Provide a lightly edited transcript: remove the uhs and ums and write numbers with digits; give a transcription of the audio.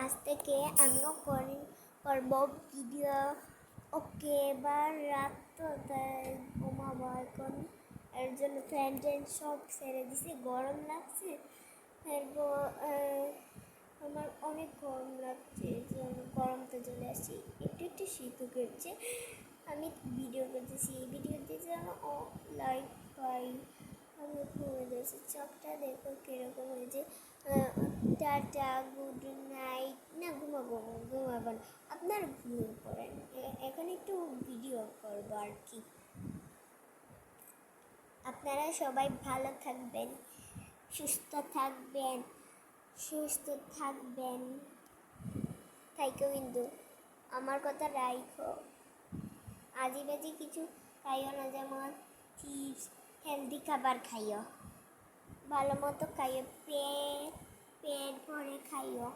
আজ থেকে আমিও করব ভিডিও। ওকে, এবার রাত তো তাই ঘুমাবো এখন। এর জন্য ফ্যান ট্যান সব ছেড়ে দিছি, গরম লাগছে। এরপর আমার অনেক গরম লাগছে, এর জন্য গরমতে চলে আসছি। একটু একটু শীতও করছে। আমি ভিডিও করতেছি, ভিডিও দিতে ও লাইক পাই। আমি ঘুমিয়ে যাচ্ছি, চোখটা দেখো কীরকম হয়েছে। Tata, good night. না, ঘুমাবো না, আপনারা ঘুমিয়ে পড়েন। এখন একটু ভিডিও করবো আর কি। আপনারা সবাই ভালো থাকবেন, সুস্থ থাকবেন, থাইকো কিন্তু আমার কথা রাইখো। আজেবাজে কিছু খাইও না, যেমন চিপস। হেলদি খাবার খাইও, ভালো মতো খাইও, পেট ভরে খাইও।